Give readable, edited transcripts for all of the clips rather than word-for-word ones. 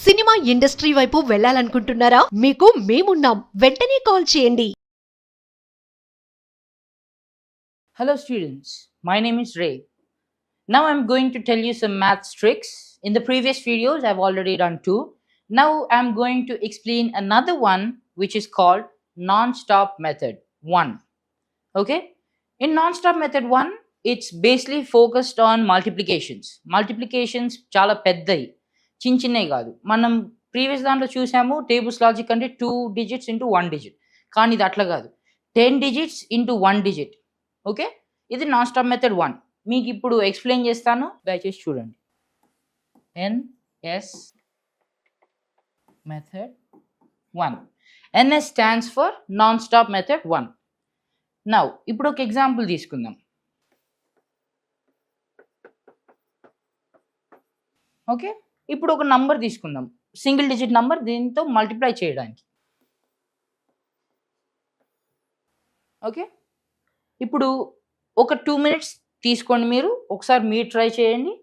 Cinema industry వైపు వెళ్ళాలనుకుంటున్నారా? మీకు మేమున్నాం. వెంటనే కాల్ చేయండి. Hello students, my name is Ray. Now I'm going to tell you some maths tricks. In the previous videos I've already done two. Now I'm going to explain another one which is called non-stop method 1. Okay? In non-stop method 1, it's basically focused on multiplications. Multiplications చాలా పెద్దవి, చిన్నవి కాదు. మనం previous దాంట్లో చూసాము tables logic అంటే 2 digits into 1 digit, కానీ ఇది అట్లా కాదు, 10 digits into 1 digit. ఓకే, ఇది నాన్ స్టాప్ మెథడ్ 1. మీకు ఇప్పుడు ఎక్స్ప్లెయిన్ చేస్తాను, దయచేసి చూడండి. NS method 1. NS stands for non stop method 1. Now ఇప్పుడు ఒక ఎగ్జాంపుల్ తీసుకుందాం. ఓకే, ఇప్పుడు ఒక నంబర్ తీసుకుందాం, సింగిల్ డిజిట్ నంబర్, దీంతో మల్టిప్లై చేయడానికి. ఓకే, ఇప్పుడు ఒక 2 minutes తీసుకోండి, మీరు ఒకసారి మీరు ట్రై చేయండి.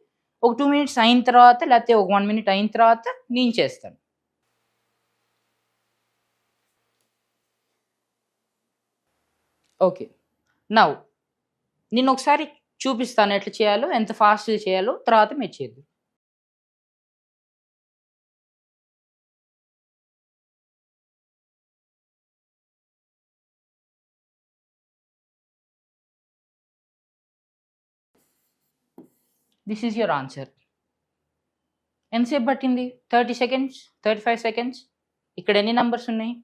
ఒక 2 minutes అయిన తర్వాత, లేకపోతే ఒక 1 minute అయిన తర్వాత నేను చేస్తాను. ఓకే, నౌ నేను ఒకసారి చూపిస్తాను ఎట్లా చేయాలో, ఎంత ఫాస్ట్గా చేయాలో, తర్వాత మీరు చేద్దాం. This is your answer. ఎంతసేపు పట్టింది? 30 seconds, 35 seconds. ఇక్కడ ఎన్ని నెంబర్స్ ఉన్నాయి?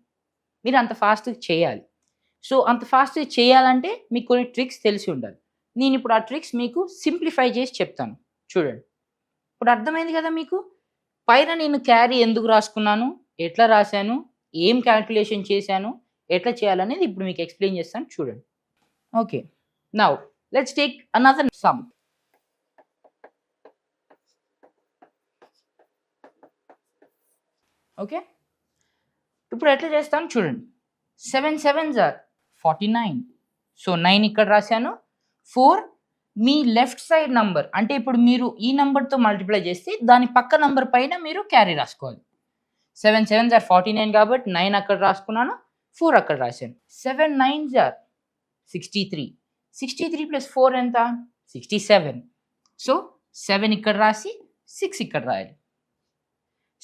మీరు అంత ఫాస్ట్గా చేయాలి. సో అంత ఫాస్ట్గా చేయాలంటే మీకు కొన్ని ట్రిక్స్ తెలిసి ఉండాలి. నేను ఇప్పుడు ఆ ట్రిక్స్ మీకు సింప్లిఫై చేసి చెప్తాను, చూడండి. ఇప్పుడు అర్థమైంది కదా మీకు? పైన నేను క్యారీ ఎందుకు రాసుకున్నాను, ఎట్లా రాశాను, ఏం క్యాల్కులేషన్ చేశాను, ఎట్లా చేయాలనేది ఇప్పుడు మీకు ఎక్స్ప్లెయిన్ చేస్తాను, చూడండి. Okay, now let's take another some. Okay, ఇప్పుడు ఎట్లా చేస్తాను చూడండి. 7 sevens are 49. సో 9 ఇక్కడ రాశాను. 4 మీ లెఫ్ట్ సైడ్ నంబర్, అంటే ఇప్పుడు మీరు ఈ నంబర్తో మల్టిప్లై చేస్తే దాని పక్క నంబర్ పైన మీరు క్యారీ రాసుకోవాలి. 7 sevens are 49 కాబట్టి 9 అక్కడ రాసుకున్నాను, 4 అక్కడ రాశాను. 7 nines are 63. 63 plus 4 ఎంత? 67. సో 7 ఇక్కడ రాసి 6 ఇక్కడ రాయాలి.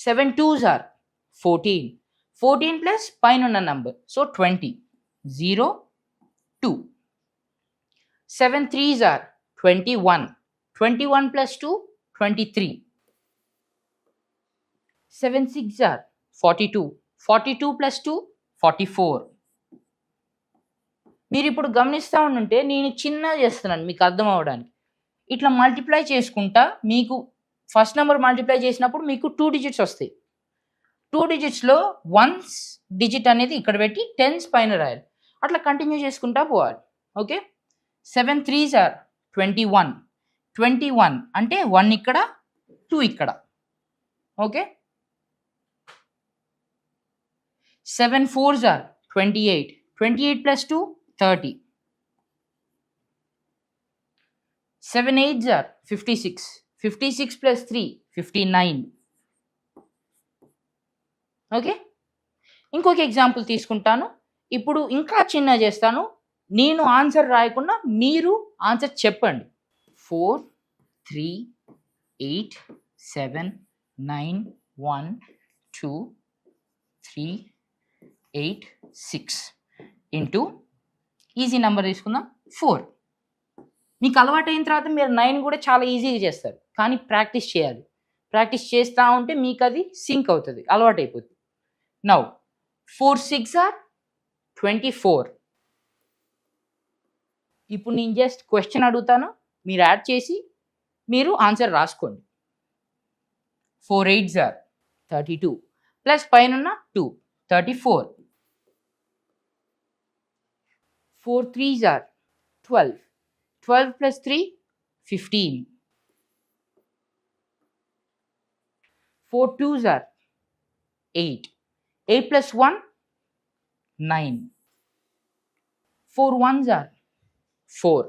7 twos are 14. 14 plus పైన ఉన్న number, so 20. 0 2. 7 threes are 21. 21 plus 2 23. 7 six are 42. 42 plus 2 44. మీరు ఇప్పుడు గమనిస్తూ ఉంటే నేను చిన్నగా చేస్తున్నాను మీకు అర్థం అవ్వడానికి. ఇట్లా మల్టిప్లై చేసుకుంటా మీకు ఫస్ట్ నెంబర్ మల్టిప్లై చేసినప్పుడు మీకు 2 digits వస్తాయి. 2 digitsలో 1s డిజిట్ అనేది ఇక్కడ పెట్టి 10s పైన రాయాలి. అట్లా కంటిన్యూ చేసుకుంటా పోవాలి. Okay, 7 threes are 21. 21 అంటే 1 ఇక్కడ 2 ఇక్కడ. Okay, 7 fours are 28. 28 plus 2 30. 7 eights are 56. 56 plus 3 59. Okay, ఇంకొక ఎగ్జాంపుల్ తీసుకుంటాను. ఇప్పుడు ఇంకా చిన్న చేస్తాను, నేను ఆన్సర్ రాయకుండా మీరు ఆన్సర్ చెప్పండి. 4 3 8 7 9 1 2 3 8 6 ఇంటూ ఈజీ నెంబర్ తీసుకుందాం 4. మీకు అలవాటు అయిన తర్వాత మీరు 9 కూడా చాలా ఈజీగా చేస్తారు, కానీ ప్రాక్టీస్ చేయాలి. ప్రాక్టీస్ చేస్తూ ఉంటే మీకు అది సింక్ అవుతుంది, అలవాటు అయిపోతుంది. Now 4 6 are 24. ఇప్పుడు నేను జస్ట్ క్వశ్చన్ అడుగుతాను, మీరు యాడ్ చేసి మీరు ఆన్సర్ రాసుకోండి. 4 8s are 32 ప్లస్ పైన 2 34. 4 3s are 12. 12 plus 3 15. 4 2s are 8. 8 plus 1 9. 4 1s are 4.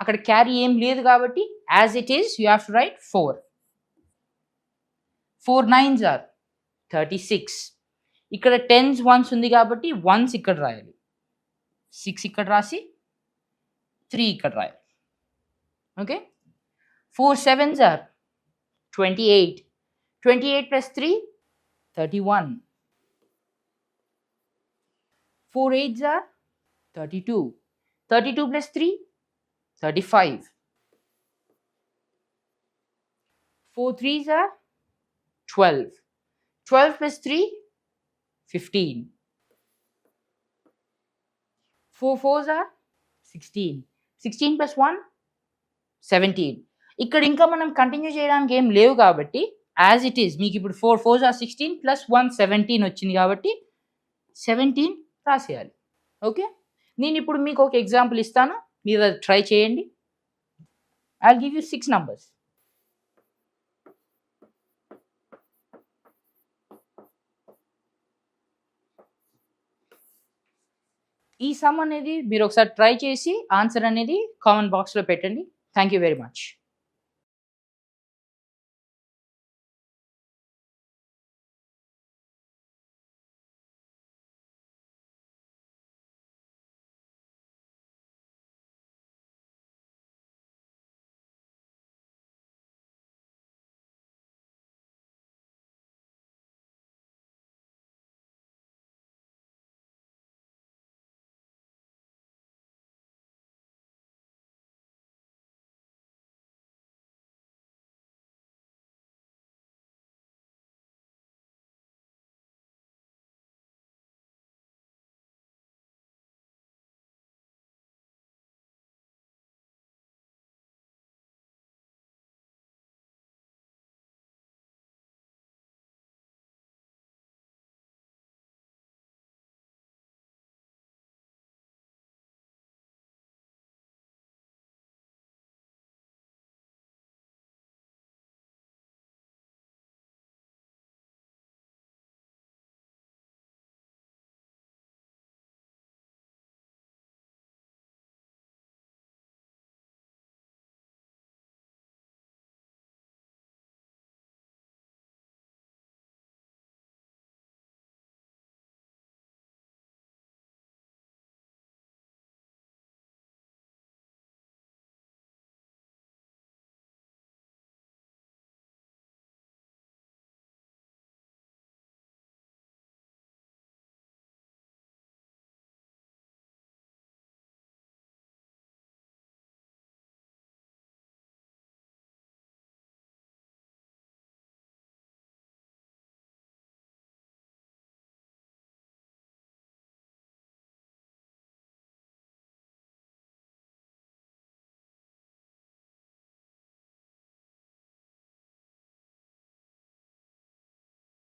అక్కడ క్యారీ ఏం లేదు కాబట్టి as it is you have to right 4. 4 9s are 36. ఇక్కడ 10s 1s ఉంది కాబట్టి 1s ఇక్కడ రాయాలి. 6 ఇక్కడ రాసి 3 ఇక్కడ రాయాలి. Okay, 4 7s are 28. 28 plus 3 31. 4 8s are 32. 32 plus 3 35. 4 3s are 12. 12 plus 3 15. 4 4s are 16. 16 plus 1 17. ఇక్కడ ఇంకా మనం కంటిన్యూ చేయడానికి ఏం లేవు కాబట్టి యాజ్ ఇట్ ఈస్ మీకు ఇప్పుడు 4 4s are 16 plus 1 17 వచ్చింది కాబట్టి 17 రాసేయాలి. ఓకే, నేను ఇప్పుడు మీకు ఒక ఎగ్జాంపుల్ ఇస్తాను, మీరు అది ట్రై చేయండి. I give you 6 numbers. ఈ సమ్ అనేది మీరు ఒకసారి ట్రై చేసి ఆన్సర్ అనేది కామెంట్ బాక్స్లో పెట్టండి. Thank you very much.